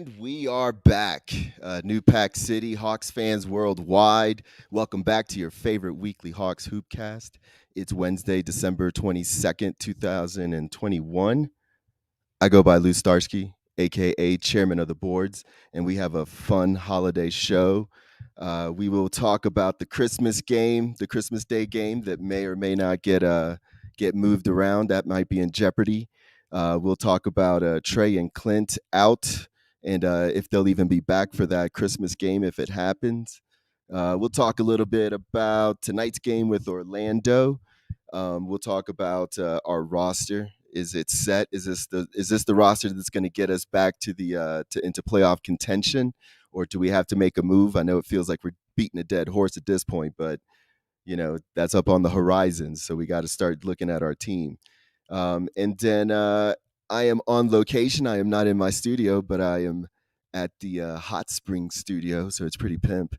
And we are back. New Pack City, Hawks fans worldwide. Welcome back to your favorite weekly Hawks Hoopcast. It's Wednesday, December 22nd, 2021. I go by Lou Starsky, aka Chairman of the Boards, and we have a fun holiday show. We will talk about the Christmas game, the Christmas Day game that may or may not get moved around. That might be in jeopardy. We'll talk about Trae and Clint out, and if they'll even be back for that Christmas game if it happens. We'll talk a little bit about tonight's game with Orlando. We'll talk about our roster. Is it set? Is this the roster that's going to get us back to the into playoff contention, or do we have to make a move? I know it feels like we're beating a dead horse at this point, but that's up on the horizon. So we got to start looking at our team. And then I am on location. I am not in my studio, but I am at the Hot Spring studio, so it's pretty pimp,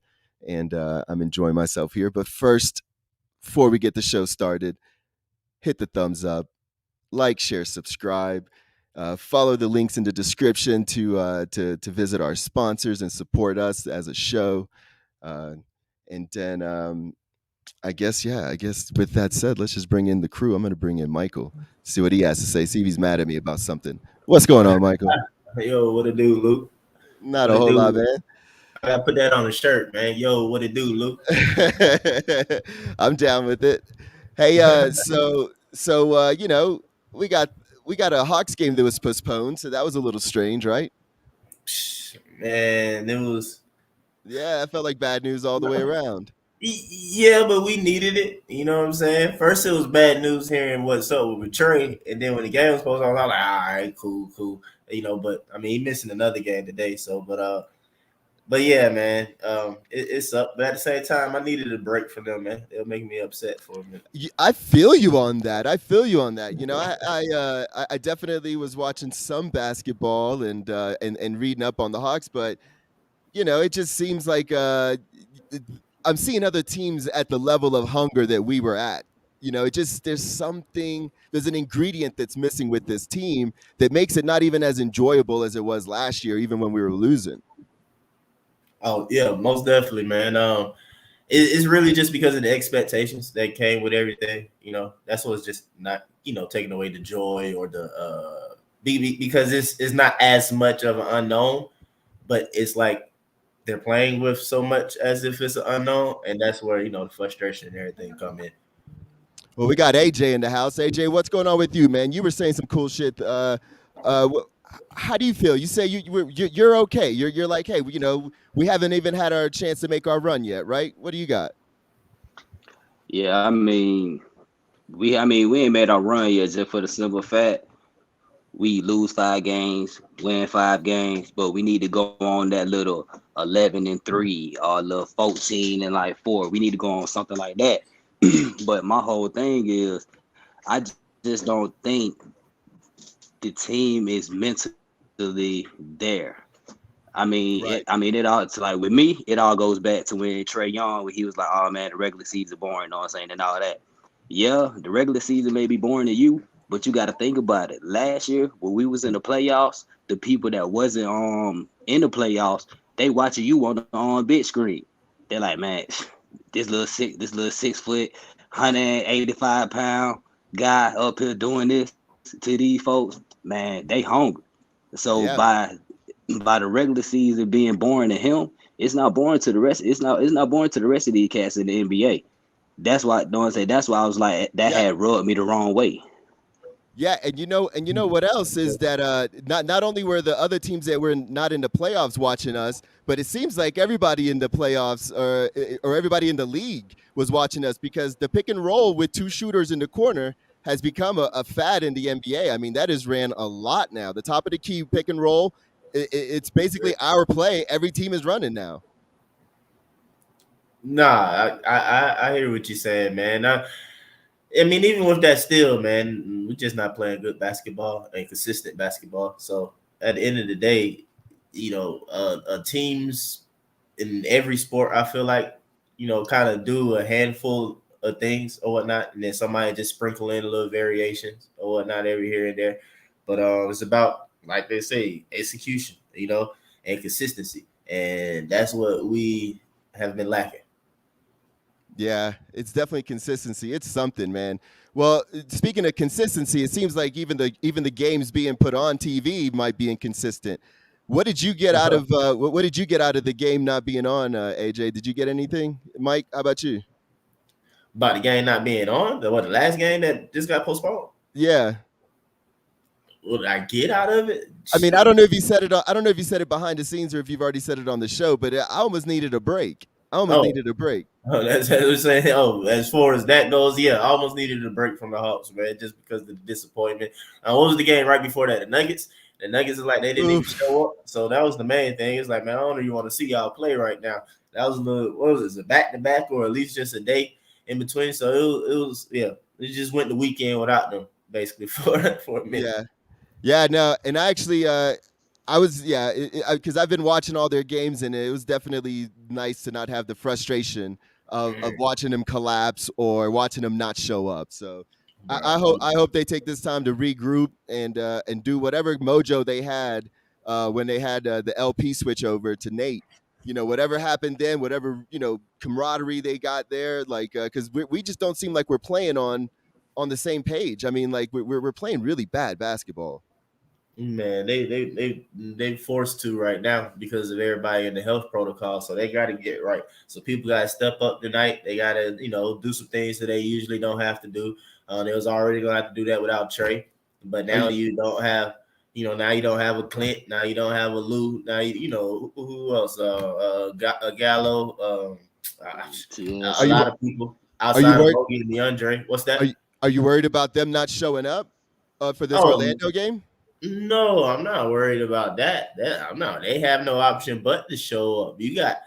and I'm enjoying myself here. But first, before we get the show started, hit the thumbs up, like, share, subscribe. Follow the links in the description to visit our sponsors and support us as a show. And then I guess with that said, let's just bring in the crew. I'm going to bring in Michael, see what he has to say, see if he's mad at me about something. What's going on, Michael? Yo, what it do, Luke? Not What a it whole lot, do? man. I gotta put that on the shirt, man. Yo, what it do, Luke? I'm down with it. Hey, we got a Hawks game that was postponed, so that was a little strange, right? Man, it was. Yeah, I felt like bad news all the way around. Yeah, but we needed it. You know what I'm saying? First, it was bad news hearing what's up with Trae, and then when the game was supposed on, I was like, all right, cool. But I mean, he missing another game today, so but yeah, man, it's up. But at the same time, I needed a break from them, man. It'll make me upset for a minute. I feel you on that. I definitely was watching some basketball and reading up on the Hawks, but it just seems like I'm seeing other teams at the level of hunger that we were at. It just there's an ingredient that's missing with this team that makes it not even as enjoyable as it was last year, even when we were losing. Oh yeah, most definitely, man. It's really just because of the expectations that came with everything. That's what's just not taking away the joy or the because it's not as much of an unknown, but it's like they're playing with so much as if it's an unknown, and that's where the frustration and everything come in. Well, we got AJ in the house. AJ, what's going on with you, man? You were saying some cool shit. How do you feel? You say you're okay. You're like, hey, we haven't even had our chance to make our run yet, right? What do you got? Yeah, we ain't made our run yet just for the simple fact we lose 5 games, win 5 games, but we need to go on that little 11-3 or a little 14-4. We need to go on something like that. But my whole thing is, I just don't think the team is mentally there. Right. It all, it's like with me, it all goes back to when Trae Young, when he was like, "Oh man, the regular season boring," you know what I'm saying, and all that. Yeah, the regular season may be boring to you, but you got to think about it. Last year, when we was in the playoffs, the people that wasn't in the playoffs, they watching you on the big screen. They're like, man, this little 6 foot, 185 pound guy up here doing this to these folks. Man, they hungry. So Yeah. by the regular season being boring to him, it's not boring to the rest. It's not boring to the rest of these cats in the NBA. That's why don't say that's why I was like that Yeah. had rubbed me the wrong way. Yeah, and you know what else is that not only were the other teams that were not in the playoffs watching us, but it seems like everybody in the playoffs or everybody in the league was watching us because the pick and roll with two shooters in the corner has become a fad in the NBA. I mean, that is ran a lot now. The top of the key pick and roll, it's basically our play. Every team is running now. Nah, I hear what you're saying, man. I mean, even with that, still, man, we're just not playing good basketball and consistent basketball. So at the end of the day, teams in every sport, I feel like, kind of do a handful of things or whatnot, and then somebody just sprinkle in a little variations or whatnot every here and there. But it's about, like they say, execution. and consistency, and that's what we have been lacking. Yeah, it's definitely consistency. It's something, man. Well, speaking of consistency, it seems like even the games being put on TV might be inconsistent. What did you get out of what did you get out of the game not being on, AJ? Did you get anything, Mike? How about you? About the game not being on, the last game that just got postponed. Yeah, What did I get out of it? I mean, I don't know if you said it. I don't know if you said it behind the scenes or if you've already said it on the show, but I almost needed a break. I almost Oh, needed a break. oh, that's what I'm saying. Oh, as far as that goes, yeah, I almost needed a break from the Hawks, man, just because of the disappointment. What was the game right before that? The Nuggets. The Nuggets is like they didn't even show up, so that was the main thing. It's like, man, I don't really want to see y'all play right now. That was a little, what was it, a back to back or at least just a day in between. So it was yeah, it just went the weekend without them basically for a minute. Yeah. Yeah, no, and I actually, I was, yeah, because I've been watching all their games, and it was definitely nice to not have the frustration of watching them collapse or watching them not show up. So I hope they take this time to regroup and do whatever mojo they had when they had the LP switch over to Nate. You know, whatever happened then, whatever camaraderie they got there, like because we just don't seem like we're playing on the same page. I mean, like we're playing really bad basketball. Man, they forced to right now because of everybody in the health protocol. So they got to get right. So people got to step up tonight. They got to do some things that they usually don't have to do. They was already gonna have to do that without Trae, but now you don't have. Now you don't have a Clint. Now you don't have a Lou. Now who else? Gallo. A lot of people outside of Bogey and DeAndre. What's that? Are you worried about them not showing up for this Orlando game? No, I'm not worried about that. I'm not. They have no option but to show up. You got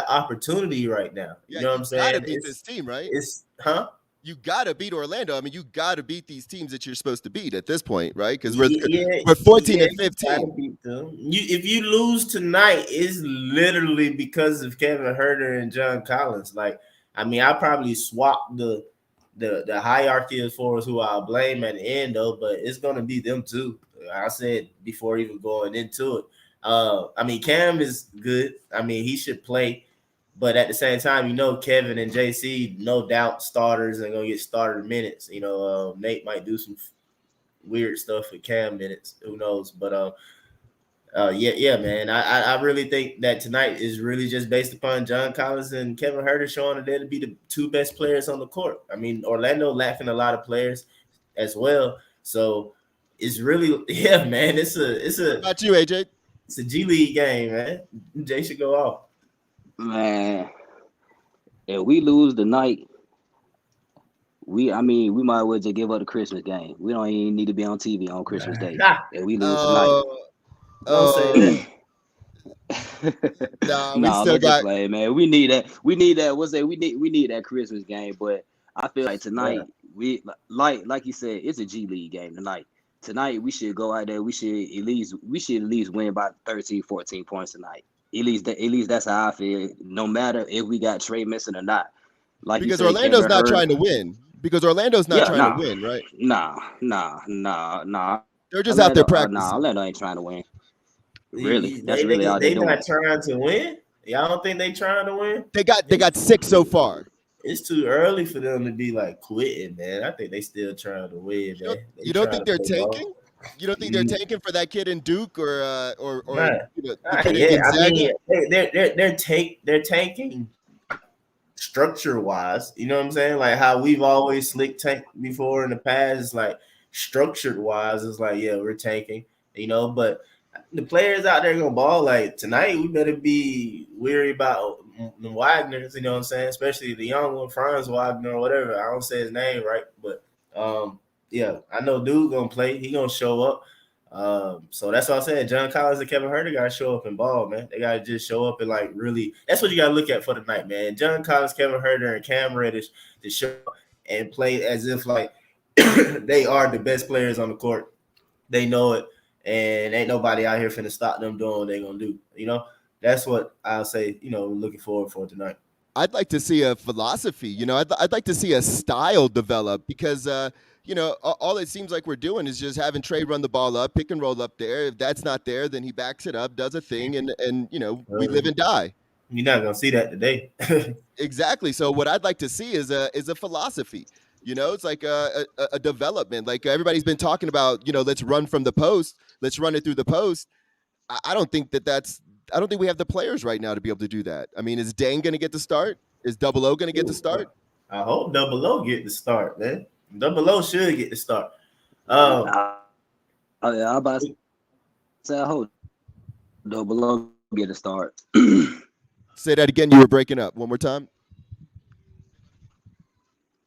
opportunity right now. You know what I'm saying? You gotta beat this team, right? You gotta beat Orlando. I mean, you gotta beat these teams that you're supposed to beat at this point, right? Because we're 14 and 15. Beat them. If you lose tonight, it's literally because of Kevin Huerter and John Collins. Like, I mean, I probably swapped the hierarchy as far as who I'll blame at the end, though, but it's gonna be them too. I said before even going into it. I mean, Cam is good. I mean, he should play. But at the same time, Kevin and JC, no doubt starters and gonna get starter minutes. Nate might do some weird stuff with Cam minutes. Who knows? But yeah, man. I really think that tonight is really just based upon John Collins and Kevin Huerter showing that they'll be the two best players on the court. I mean, Orlando lacking a lot of players as well. So it's really, yeah, man. It's a. Not you, AJ. It's a G League game, man. Jay should go off. Man, if we lose tonight, we might as well just give up the Christmas game. We don't even need to be on TV on Christmas Day. If we lose tonight. Don't say that. We still got play, man. We need that. We need that. We need that Christmas game. But I feel like tonight we like you said, it's a G League game tonight. Tonight we should go out there. We should at least win by 13, 14 points tonight. At least that's how I feel. No matter if we got Trae missing or not. Like because Orlando's not trying to win. Because Orlando's not trying to win, right? Nah. They're just out there practicing. Nah, Orlando ain't trying to win. Really, that's really all they doing. Not trying to win. Y'all don't think they trying to win? They got 6 so far. It's too early for them to be like quitting, man. I think they still trying to win, man. You don't think they're tanking? You don't think they're tanking for that kid in Duke or the kid in Gonzaga? I mean, they're tanking structure wise. You know what I'm saying? Like how we've always slick tanked before in the past. It's like structured wise, it's like, yeah, we're tanking, but the players out there gonna ball. Like tonight, we better be weary about the Wagners, you know what I'm saying? Especially the young one, Franz Wagner or whatever. I don't say his name right, but yeah, I know dude gonna play. He gonna show up. So that's what I said. John Collins and Kevin Huerter gotta show up and ball, man. They gotta just show up and like really. That's what you gotta look at for tonight, man. John Collins, Kevin Huerter, and Cam Reddish to show up and play as if like they are the best players on the court. They know it, and ain't nobody out here finna stop them doing what they gonna do. That's what I'll say. Looking forward for tonight. I'd like to see a philosophy. I'd like to see a style develop because all it seems like we're doing is just having Trae run the ball up, pick and roll up there. If that's not there, then he backs it up, does a thing, and we live and die. You're not gonna see that today. Exactly. So what I'd like to see is a philosophy. It's like a development. Like everybody's been talking about. Let's run from the post. Let's run it through the post. I don't think that's. I don't think we have the players right now to be able to do that. I mean, is Dane going to get the start? Is Double O going to get the start? I hope Double O get the start, man. Double O should get the start. I'm about to say I hope Double O get a start. Say that again. You were breaking up. One more time.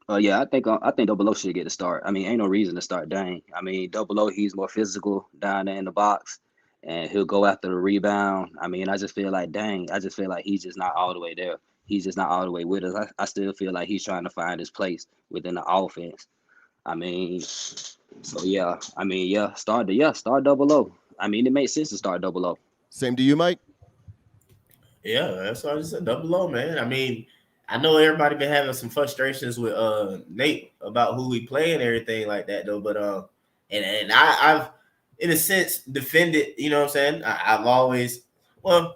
Yeah, I think Double O should get a start. I mean, ain't no reason to start Dane. I mean, Double O, he's more physical down there in the box, and he'll go after the rebound. I mean, I just feel like he's just not all the way there. He's just not all the way with us. I still feel like he's trying to find his place within the offense. I mean, so yeah. I mean, start Double O. I mean, it makes sense to start Double O. Same to you, Mike. Yeah, that's what I just said. Double O, man. I mean, I know everybody been having some frustrations with Nate about who he play and everything like that, though. But and I've in a sense defended. You know what I'm saying? I've always, well,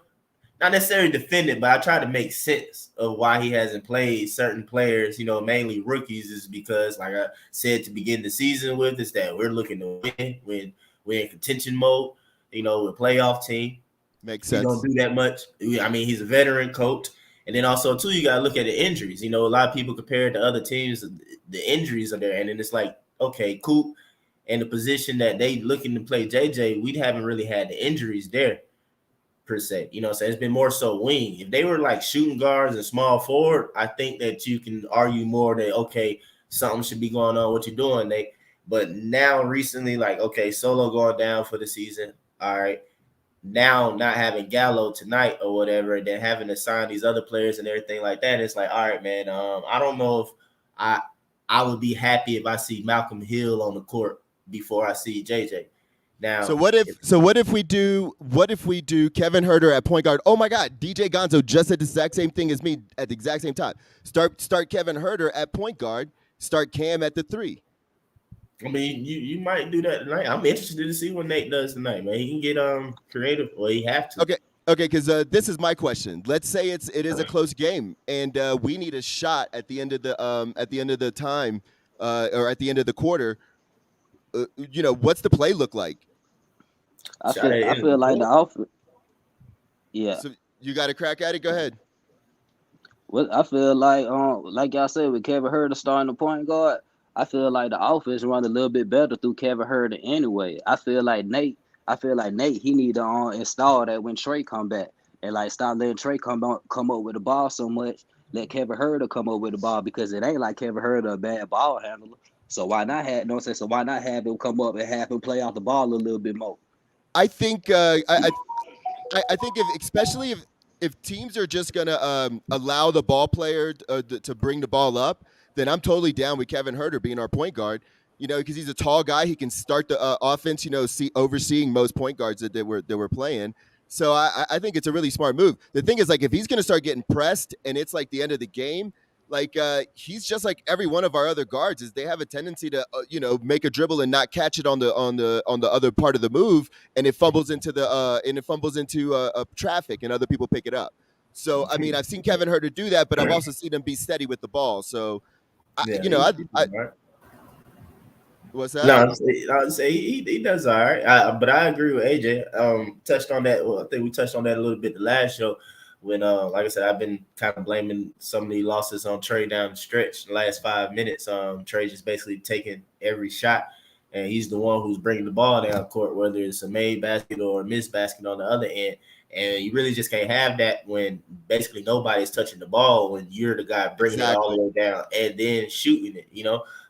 not necessarily defended, but I try to make sense of why he hasn't played certain players. Mainly rookies, is because, like I said to begin the season with, is that we're looking to win when we're in contention mode. With playoff team. Makes sense. He don't do that much. I mean, he's a veteran coach. And then also, too, you got to look at the injuries. A lot of people compare it to other teams. The injuries are there. And then it's like, okay, Coop and the position that they looking to play JJ, we haven't really had the injuries there, per se. So it's been more so wing. If they were like shooting guards and small forward, I think that you can argue more that, okay, something should be going on. What you're doing, But now recently, like, okay, Solo going down for the season. All right. Now not having Gallo tonight or whatever, and then having to sign these other players and everything like that, it's like, all right, man. I don't know if I would be happy if I see Malcolm Hill on the court before I see JJ. Now, so what if we do Kevin Huerter at point guard? Oh my God, DJ Gonzo just said the exact same thing as me at the exact same time. Start Kevin Huerter at point guard. Start Cam at the 3. I mean, you might do that tonight. I'm interested to see what Nate does tonight, man. He can get creative, or he have to. Okay, because this is my question. Let's say it is a close game, and we need a shot at the end of the time, or at the end of the quarter. What's the play look like? I feel like the outfit. Yeah. So you got a crack at it. Go ahead. Well, I feel like y'all said, with Kevin Huerter starting the point guard, I feel like the offense run a little bit better through Kevin Huerter anyway. I feel like Nate, he need to install that when Trae come back, and like stop letting Trae come up with the ball so much. Let Kevin Huerter come up with the ball, because it ain't like Kevin Huerter a bad ball handler. So why not have So why not have him come up and have him play off the ball a little bit more? I think I think especially if teams are just gonna allow the ball player to bring the ball up, then I'm totally down with Kevin Huerter being our point guard. Because he's a tall guy, he can start the offense. Overseeing most point guards that we're playing. So I think it's a really smart move. The thing is, like, if he's gonna start getting pressed and it's like the end of the game, like he's just like every one of our other guards. Is they have a tendency to make a dribble and not catch it on the other part of the move, and it fumbles into traffic, and other people pick it up. So I mean, I've seen Kevin Huerter do that, but I've also seen him be steady with the ball. So what's that? No, I'd say he does all right. But I agree with AJ. Touched on that. Well, I think we touched on that a little bit the last show. When, like I said, I've been kind of blaming some of the losses on Trae down the stretch. The last 5 minutes, Trae just basically taking every shot, and he's the one who's bringing the ball down court, whether it's a made basket or a missed basket on the other end. And you really just can't have that when basically nobody's touching the ball, when you're the guy bringing it all the way down and then shooting it,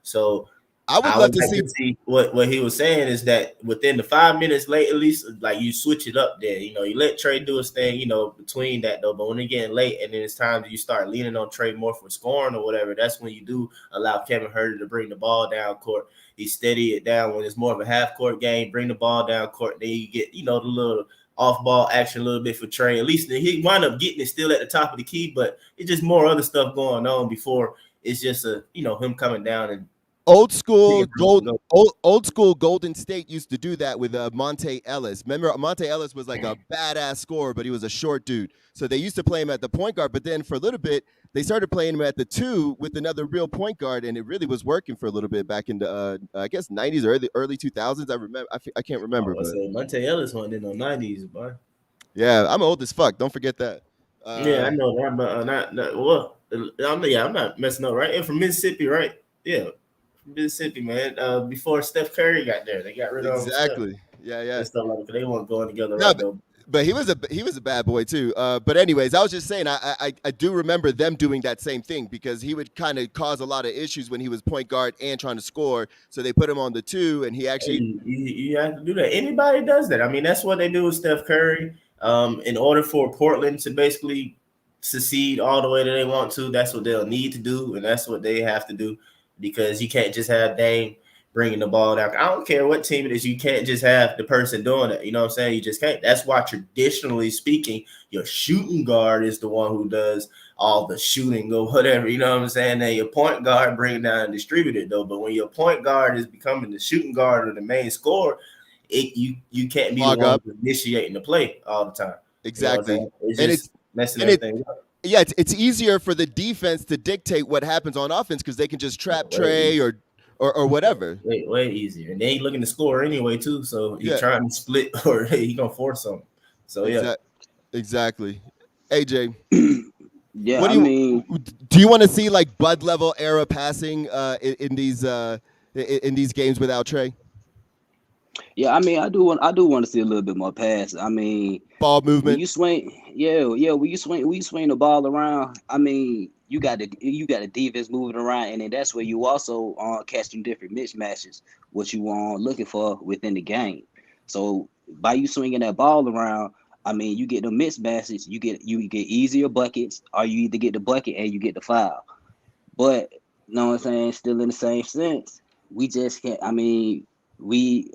So I would love to see what he was saying is that within the 5 minutes late, at least, like, you switch it up there. You let Trae do his thing, between that, though. But when it getting late and then it's time that you start leaning on Trae more for scoring or whatever, that's when you do allow Kevin Huerter to bring the ball down court. He steady it down when it's more of a half court game, bring the ball down court. Then you get, the little off ball action a little bit for Trae. At least he wind up getting it still at the top of the key, but it's just more other stuff going on before it's just him coming down and Yeah, Old school Golden State used to do that with Monte Ellis. Remember, Monte Ellis was like a badass scorer, but he was a short dude. So they used to play him at the point guard. But then for a little bit, they started playing him at the two with another real point guard, and it really was working for a little bit back in the I guess '90s or early 2000s. I remember. I can't remember, I but say Monte Ellis went in the '90s, boy. yeah, I'm old as fuck. Don't forget that. Yeah, I know that, but not well. I'm not messing up, right? And from Mississippi, right? Yeah, from Mississippi, man. Before Steph Curry got there, they got rid of him and stuff Exactly. Yeah, yeah. and stuff like that. They weren't going together, No, right? Though. but he was a bad boy too. But anyways, I was just saying I do remember them doing that same thing because he would kind of cause a lot of issues when he was point guard and trying to score. So they put him on the two, and he actually You have to do that. Anybody does that. I mean, that's what they do with Steph Curry. In order for Portland to basically succeed all the way that they want to, that's what they'll need to do, and that's what they have to do because you can't just have Dame bringing the ball down. I don't care what team it is. You can't just have the person doing it. You know what I'm saying? You just can't. That's why traditionally speaking, your shooting guard is the one who does all the shooting or whatever. You know what I'm saying? Then your point guard bring it down and distribute it though. But when your point guard is becoming the shooting guard or the main scorer, you can't be the log one up initiating the play all the time. You know what I'm exactly, saying? It's and just messing and it everything up. yeah, it's easier for the defense to dictate what happens on offense because they can just trap Way Trae or whatever. way easier. And they ain't looking to score anyway, too. So he Yeah, trying to split or he gonna force something. So yeah. exactly. AJ, Yeah, what I mean, do you want to see like Bud level era passing in these games without Trae? yeah, I mean, I do want to see a little bit more pass. I mean, Ball when movement. you swing, yeah, when you swing the ball around, I mean, you got the defense moving around, and then that's where you also catch some different mismatches, what you looking for within the game. So by you swinging that ball around, I mean, you get the mismatches, you get easier buckets, or you either get the bucket and you get the foul. But you know what I'm saying? Still in the same sense, we just can't. I mean, we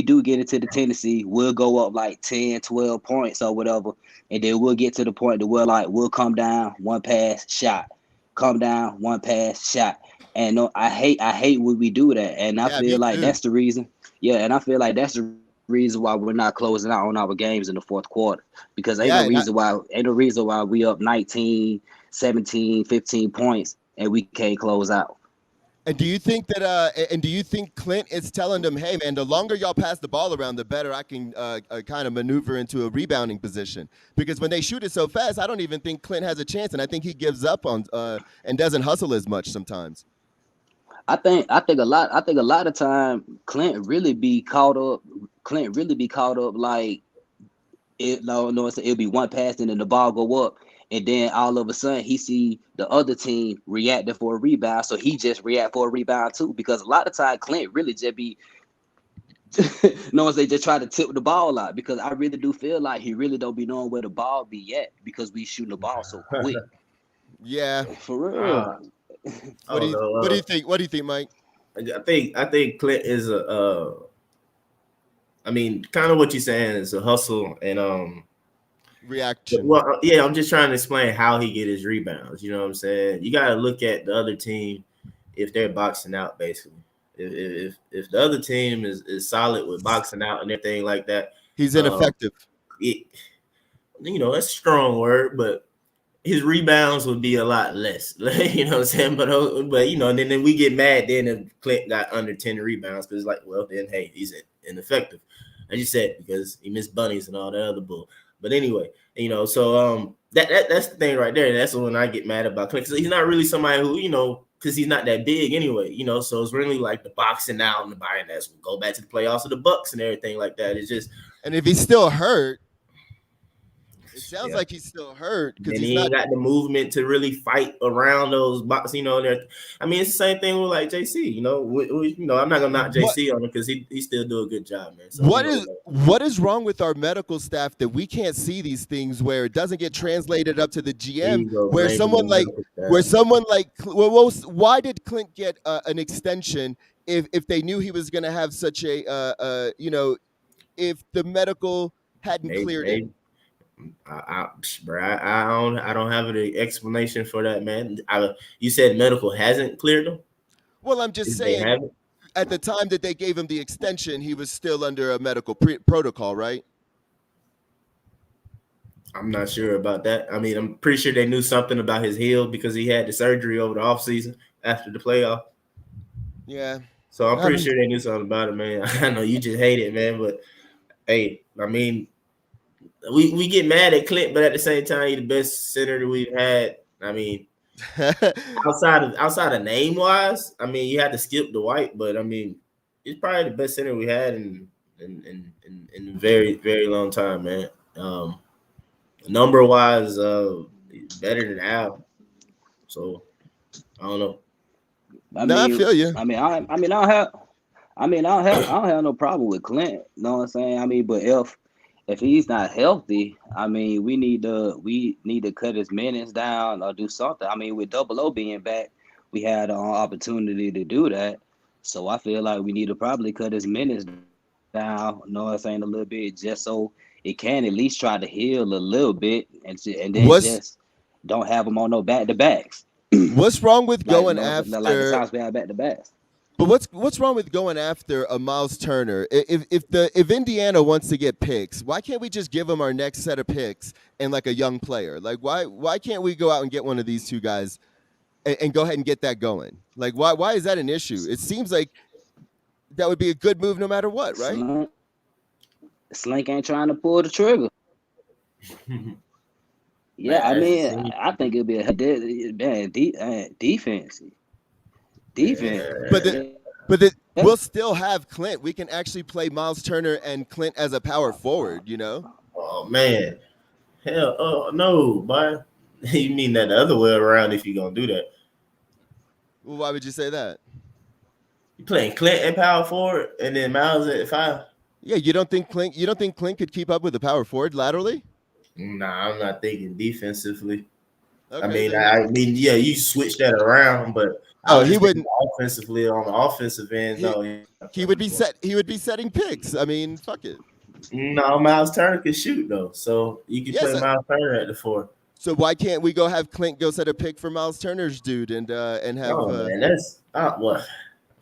do get into the tendency. We'll go up like 10, 12 points or whatever, and then we'll get to the point that we'll come down, one pass, shot, come down, one pass, shot. And no, I hate when we do that, and I Yeah, me feel like too. that's the reason. Yeah, and I feel like that's the reason why we're not closing out on our games in the fourth quarter because Yeah, ain't no reason why we up 19, 17, 15 points and we can't close out. and do you think that and do you think Clint is telling them, hey man, the longer y'all pass the ball around, the better I can kind of maneuver into a rebounding position? Because when they shoot it so fast, I don't even think Clint has a chance, and I think he gives up on and doesn't hustle as much sometimes. I think a lot of time Clint really be caught up. Clint really be caught up like it. No, it'll be one pass and then the ball go up, and then all of a sudden he see the other team reacting for a rebound, so he just react for a rebound too. Because a lot of time Clint really just be no, they just try to tip the ball out because I really do feel like he really don't be knowing where the ball be at because we shooting the ball so quick. Yeah. For real. I don't know. What do you think, Mike? I think Clint is I mean, kind of what you're saying is a hustle and Reaction. well, yeah, I'm just trying to explain how he get his rebounds. You know what I'm saying? You got to look at the other team if they're boxing out, basically. If the other team is solid with boxing out and everything like that, He's um, ineffective. it that's a strong word, but his rebounds would be a lot less. You know what I'm saying? But and then we get mad then if Clint got under 10 rebounds because like, well, then hey, he's ineffective. As you said, because he missed bunnies and all that other bull. But anyway, so that's the thing right there. That's when I get mad about Clint because he's not really somebody who, because he's not that big anyway, so it's really like the boxing out and the buying that's go back to the playoffs of the Bucks and everything like that. It's just And if he's still hurt, it sounds yeah. like he's still hurt because Then he's he not. ain't got the movement to really fight around those boxes, I mean, it's the same thing with like JC. I'm not gonna knock What JC on it because he still do a good job, man. So what is wrong with our medical staff that we can't see these things where it doesn't get translated up to the there GM you go, where blaming someone the like medical where staff. someone like why did Clint get an extension if they knew he was going to have such a if the medical hadn't cleared Maybe him? bro, I don't have an explanation for that, man. You said medical hasn't cleared him. Well, I'm just If they saying, have it. at the time that they gave him the extension, he was still under a medical protocol, right? I'm not sure about that. I mean, I'm pretty sure they knew something about his heel because he had the surgery over the offseason after the playoff. Yeah. So I'm pretty sure they knew something about it, man. I know you just hate it, man, but hey, I mean, we get mad at Clint, but at the same time, he's the best center that we've had. I mean, outside of name wise, I mean, you had to skip the White, but I mean, he's probably the best center we had in a very, very long time, man. Number wise, better than Al. So I don't know. I feel you. I don't have no problem with Clint. You know what I'm saying? I mean, but if he's not healthy, I mean, we need to cut his minutes down or do something. I mean, with Double O being back, we had an opportunity to do that. So I feel like we need to probably cut his minutes down. You know what I'm saying? A little bit, just so it can at least try to heal a little bit, and then just don't have him on no back to backs. What's wrong with going like after? Like the Sox bad back to backs. But what's wrong with going after a Miles Turner? If Indiana wants to get picks, why can't we just give them our next set of picks and like a young player? Like why can't we go out and get one of these two guys and go ahead and get that going? Like why is that an issue? It seems like that would be a good move no matter what, right? Slink ain't trying to pull the trigger. Yeah, I mean, I think it'd be a defense. But we'll still have Clint. We can actually play Miles Turner and Clint as a power forward, you know? Oh man, hell, no, boy. You mean that the other way around? If you're gonna do that, Well, why would you say that? You playing Clint at power forward and then Miles at 5. Yeah, you don't think Clint could keep up with the power forward laterally? Nah, I'm not thinking defensively. Okay, I mean, yeah, you switch that around, but he wouldn't offensively on the offensive end. He would be setting picks. I mean, fuck it. No, Miles Turner can shoot though, so you can play Miles Turner at the 4. So why can't we go have Clint go set a pick for Miles Turner's dude and have? Oh man, that's what?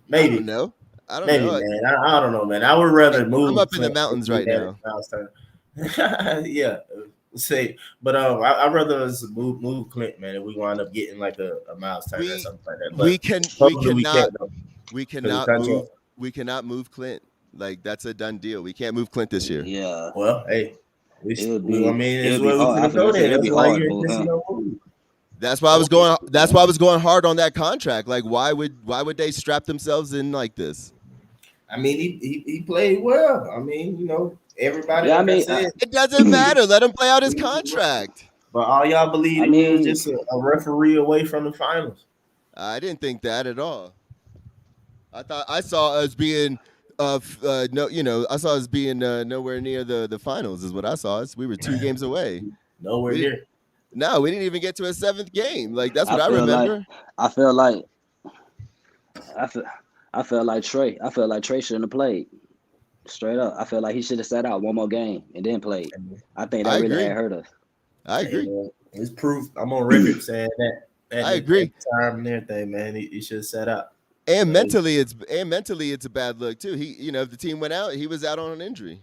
Maybe no. I don't Maybe, know. Man. I don't know, man. I would rather move. I'm up in the mountains right now. Yeah, but I'd rather us move Clint, man. If we wind up getting like a Miles Turner or something like that. But we cannot move Clint. Like that's a done deal. We can't move Clint this year. Yeah. Well, hey, That's why I was going. That's why I was going hard on that contract. Like, why would they strap themselves in like this? I mean, he played well. I mean, you know, everybody. Yeah, it doesn't matter. Let him play out his contract. But all y'all believe he was just a referee away from the finals. I didn't think that at all. I saw us being I saw us being nowhere near the finals is what I saw us. We were 2 games away. Nowhere near. No, we didn't even get to a 7th game. Like that's what I remember. I felt like Trae. I felt like Trae shouldn't have played. Straight up, I felt like he should have sat out one more game and then played. I think that really had hurt us. I agree. It's proof. I'm on record saying that. I agree. Time and everything, man. He should have sat out. And mentally, it's a bad look too. If the team went out, he was out on an injury.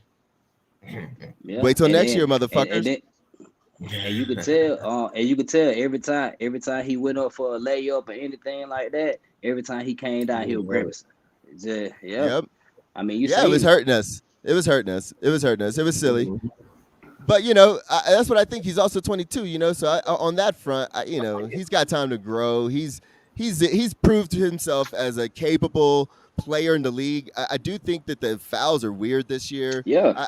Yeah. Wait till next year, motherfuckers. And you could tell every time he went up for a layup or anything like that, every time he came down, he was grimacing. Yep. I mean, it was hurting us. It was hurting us. It was silly. But that's what I think. He's also 22. So on that front, he's got time to grow. He's proved himself as a capable player in the league. I do think that the fouls are weird this year. Yeah,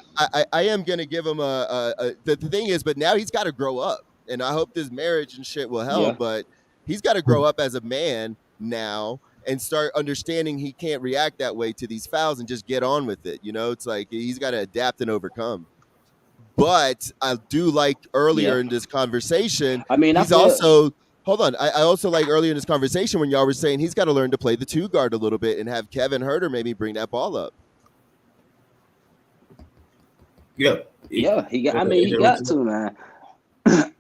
I am gonna give him the thing is, but now he's got to grow up, and I hope this marriage and shit will help. Yeah. But he's got to grow up as a man now and start understanding he can't react that way to these fouls and just get on with it. It's like he's got to adapt and overcome. But I do like earlier in this conversation. I mean, Hold on. I also like earlier in this conversation when y'all were saying he's got to learn to play the 2 guard a little bit and have Kevin Huerter maybe bring that ball up. Yeah. Yeah, he got to, man.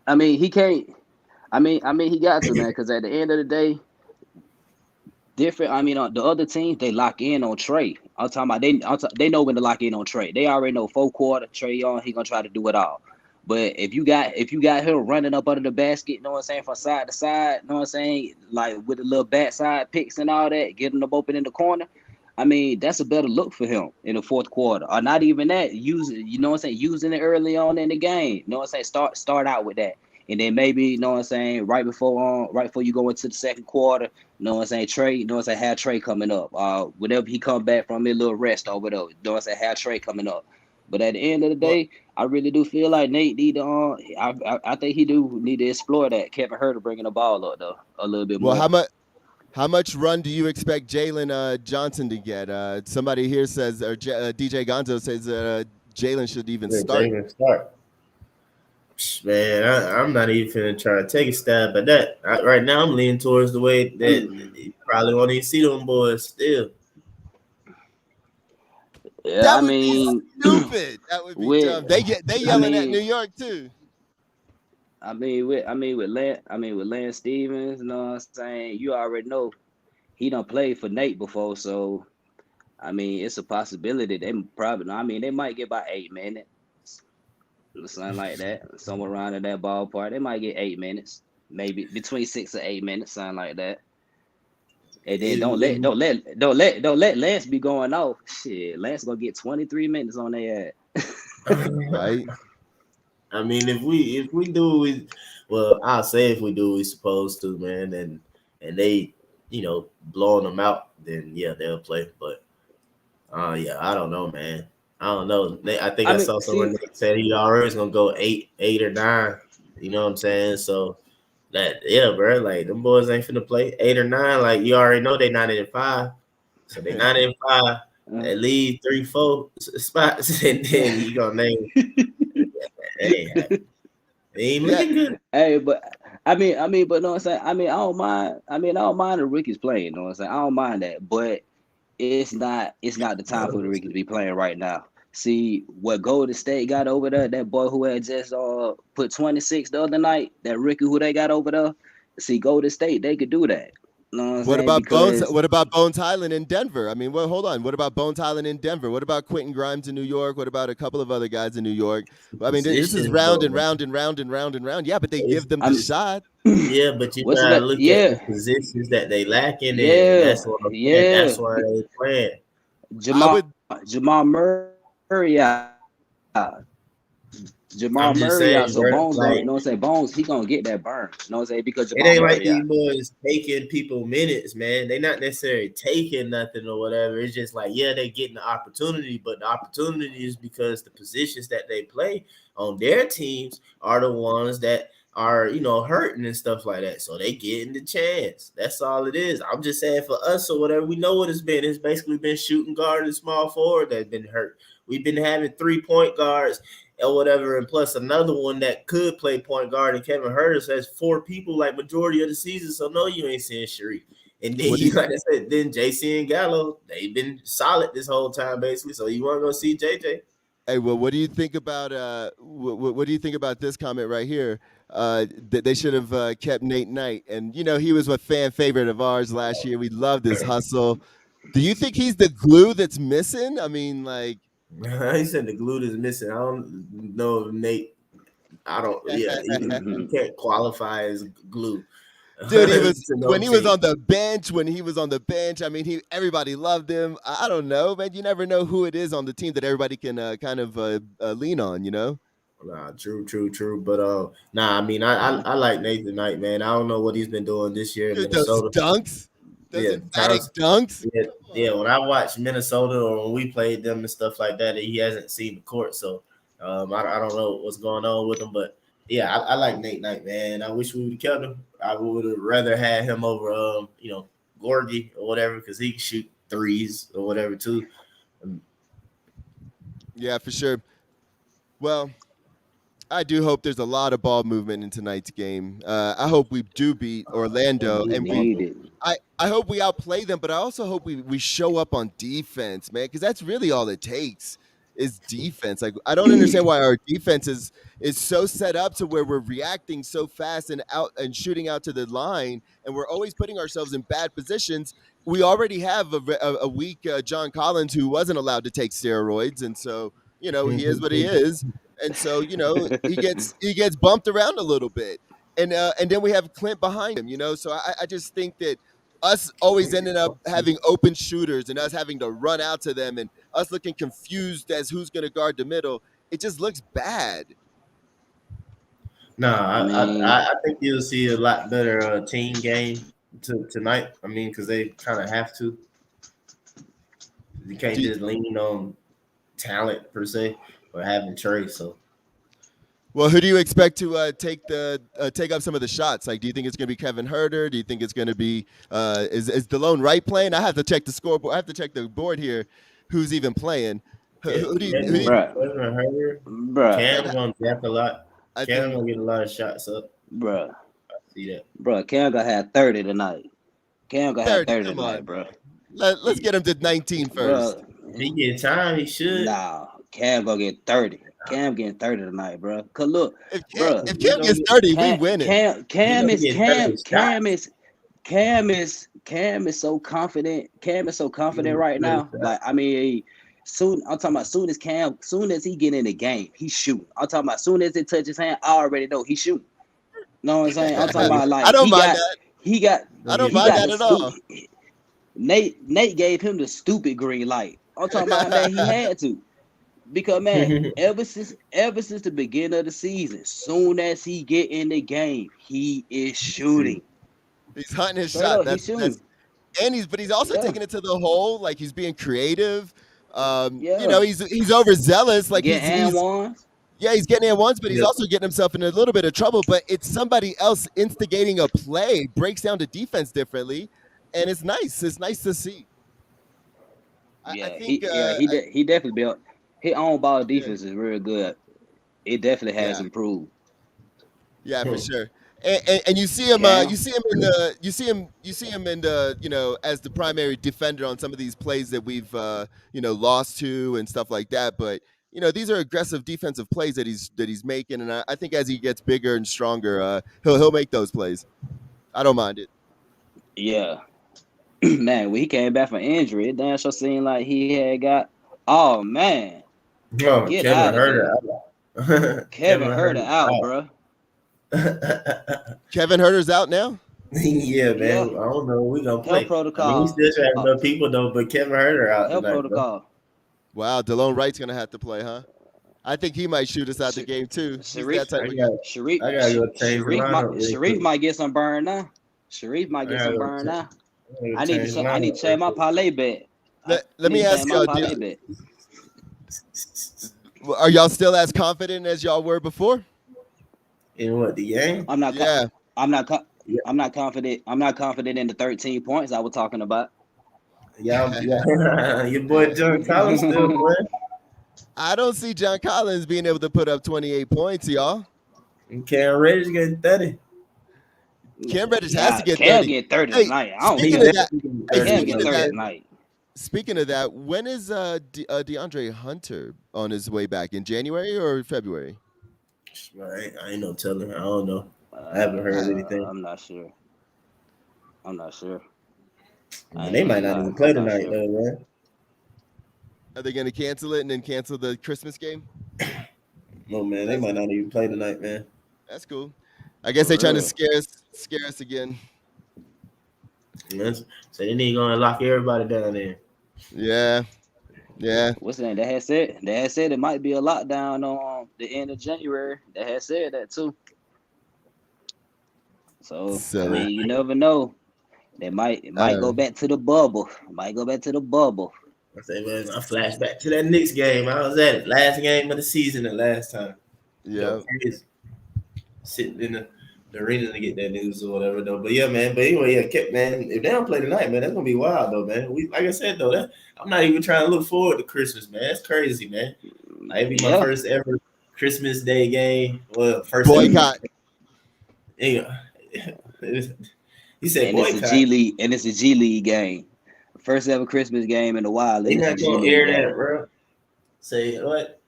I mean, he can't. I mean, he got to, man, because at the end of the day, different. I mean, the other teams they lock in on Trae. I'm talking about they know when to lock in on Trae. They already know 4 quarter Trae Young. He gonna try to do it all. But if you got him running up under the basket, you know what I'm saying, from side to side, you know what I'm saying, like with the little backside picks and all that, getting them open in the corner. I mean, that's a better look for him in the fourth quarter. Or not even that. You know what I'm saying, using it early on in the game. You know what I'm saying? Start out with that. And then maybe, you know what I'm saying, right before you go into the second quarter, you know what I'm saying, Trae, you know what I'm saying, have Trae coming up. Whenever he come back from a little rest over there, you know what I'm saying, have Trae coming up. But at the end of the Well, day, I really do feel like Nate need to. I think he do need to explore that. Kevin Herter bringing the ball up though a little bit well, more. how much run do you expect Jalen Johnson to get? Somebody here says, or DJ Gonzo says Jalen should even Yeah, start. Jalen start. Man, I'm not even finna try to take a stab at that. Right now, I'm leaning towards the way that you probably won't even see them boys still. Yeah, That I would be mean, stupid. That would be with dumb. They I yelling at New mean, York too. with Lance Stevens, you know what I'm saying? You already know he done played for Nate before, so I mean it's a possibility they probably I mean they might get about 8 minutes, something like that, somewhere around in that ballpark. They might get 8 minutes, maybe between 6 or 8 minutes, something like that. And then If, if, don't let Lance be going off. Shit, Lance gonna get 23 minutes on their ass. Right? I mean, if we do we, well, I'll say if we do we supposed to, man, and they, blowing them out, then yeah, they'll play. But yeah, I don't know, man. I don't know. I think I I mean, saw someone see, that said he already is gonna go eight or nine. You know what I'm saying? So that yeah, bro, like them boys ain't finna play 8 or 9. Like you already know they 9-5. So they 9-5. uh, They leave 3-4 spots, and then you gonna name. That ain't happening. They ain't Yeah. looking good. hey, but but know what I'm saying. I don't mind. I don't mind the rookies playing. You know what I'm saying. I don't mind that, but it's not the time for the rookies to be playing right now. See what Golden State got over there. That boy who had just put 26 the other night. That rookie who they got over there. See Golden State, they could do that. You know what I'm What saying? about Bones? Because What about Bones Highland in Denver? I mean, well, hold on. What about Bones Highland in Denver? What about Quentin Grimes in New York? What about a couple of other guys in New York? I mean, this is Positions, round though, and man. round and round and round and round. Yeah, but they It's, give them the I'm shot. yeah, but you what's gotta that? look at the Yeah, positions that they lacking in. yeah, That's what I'm saying. yeah. That's why they playing. I Jamal would. Jamal Murray out. Jamal I'm Murray just out. So saying, Bones bro. gonna, you know what I'm Like saying? Bones, he gonna get that burn. You know what I'm saying? Because it Jamal ain't like Murray these out. boys taking people minutes, man. They not necessarily taking nothing or whatever. It's just like, yeah, they getting the opportunity, but the opportunity is because the positions that they play on their teams are the ones that are, hurting and stuff like that. So they getting the chance. That's all it is. I'm just saying for us or whatever, we know what it's been. It's basically been shooting guard and small forward that's been hurt. We've been having 3-point guards or whatever, and plus another one that could play point guard. And Kevin Herter has 4 people like majority of the season, so no, you ain't seeing Sharif. And then What do you? like I said, then JC and Gallo, they've been solid this whole time basically. So you want to go see JJ? Hey, well, what do you think about? What do you think about this comment right here? That they should have kept Nate Knight, and he was a fan favorite of ours last year. We loved his hustle. Do you think he's the glue that's missing? I mean, like. He said the glue is missing. I don't know if Nate. I don't. Yeah, he can't qualify as glue. Dude, To when no he was team. on the bench. When he was on the bench, I mean, everybody loved him. I don't know, man. You never know who it is on the team that everybody can kind of lean on. Nah, true. But nah, I mean, I like Nathan Knight, man. I don't know what he's been doing this year in Dude, those Minnesota. dunks, those Yeah, emphatic times. dunks. Yeah, Come yeah. on. When I watched Minnesota or when we played them and stuff like that, he hasn't seen the court, so I don't know what's going on with him. But yeah, I like Nate Knight, man. I wish we would have kept him. I would have rather had him over Gorgie or whatever because he can shoot threes or whatever too. Yeah, for sure. Well, I do hope there's a lot of ball movement in tonight's game. I hope we do beat Orlando, We and need it. I hope we outplay them, but I also hope we show up on defense, man, because that's really all it takes. is defense. Like I don't understand why our defense is so set up to where we're reacting so fast and out and shooting out to the line, and we're always putting ourselves in bad positions. We already have a weak John Collins who wasn't allowed to take steroids, and so he is what he is, and so he gets bumped around a little bit, and then we have Clint behind him. So I just think that us always ending up having open shooters and us having to run out to them and us looking confused as who's going to guard the middle, it just looks bad. I think you'll see a lot better team game tonight. I mean, because they kind of have to. You can't just lean on talent per se or having Trae. So, well, who do you expect to take up some of the shots? Like, do you think it's going to be Kevin Huerter? Do you think it's going to be is DeLone Wright playing? I have to check the scoreboard. I have to check the board here. Who's even playing? Who do you? Bruh. Cam's gonna draft a lot. Cam gonna get a lot of shots up. Bruh. I see that. Bruh, Cam gonna have 30 tonight. Cam gonna have 30 tonight, bro. Let's get him to 19 first. If he get time, he should. Nah, Cam gonna get 30. Cam getting 30 tonight, bro. Cause look, if Cam gets 30, we win it. Cam is so confident. Cam is so confident right now. Like, I mean, soon as he get in the game, he's shooting. I'm talking about soon as it touches his hand, I already know he's shooting. Know what I'm saying? I'm talking about like I don't mind that. I don't mind that at all. Nate gave him the stupid green light. I'm talking about that he had to. Because man, ever since the beginning of the season, soon as he get in the game, he is shooing. He's hunting his shot. He's also taking it to the hole. Like he's being creative. He's overzealous. Like he's getting in ones, but he's also getting himself in a little bit of trouble. But it's somebody else instigating a play, breaks down the defense differently, and it's nice. It's nice to see. He definitely built. His own ball defense is real good. It definitely has improved. Yeah, for sure. And you see him, you see him in the as the primary defender on some of these plays that we've lost to and stuff like that. But these are aggressive defensive plays that he's making, and I think as he gets bigger and stronger, he'll make those plays. I don't mind it. Yeah, man. When he came back from injury, it damn sure seemed like he had got. Oh man. Bro, Kevin Huerter. Kevin Huerter out, bro. Kevin Huerter's out now? Yeah, man. Yeah. I don't know. We gonna play. Health protocol. We still have no people though, but Kevin Huerter out. Health protocol. Bro. Wow, DeLone Wright's gonna have to play, huh? I think he might shoot us out the game too. Sharif might get some burn now. Sharif might get some burn now. I need to change my parlay bet. Let me ask y'all, are y'all still as confident as y'all were before? In what, the game? I'm not confident. I'm not confident in the 13 points I was talking about. Yeah. Your boy John Collins still playing. I don't see John Collins being able to put up 28 points, y'all. And Cam Reddish getting 30. Cam Reddish has to get 30. Cam get 30 tonight. I don't think get 30 tonight. Speaking of that, when is DeAndre Hunter on his way back? In January or February? I ain't no telling. I don't know. I haven't heard anything. I'm not sure. They might not even play tonight, though, man. Are they going to cancel it and then cancel the Christmas game? No, man. They might not even play tonight, man. That's cool. I guess they're trying to scare us again. So they need to go and lock everybody down there. Yeah. What's that? They had said it might be a lockdown on the end of January. They had said that too. So I mean, you never know. They might go back to the bubble. I say, man, I flash back to that Knicks game. I was at it. Last game of the season the last time. Yeah. Sitting in the arena to get that news or whatever, though. But yeah, man. But anyway, man, if they don't play tonight, man, that's gonna be wild, though, man. Like I said, though, I'm not even trying to look forward to Christmas, man. That's crazy, man. Might be my first ever Christmas Day game. Well, first boycott. Yeah. He said and boycott. It's a G League game. First ever Christmas game in a while. They're not gonna air that, bro. Say what?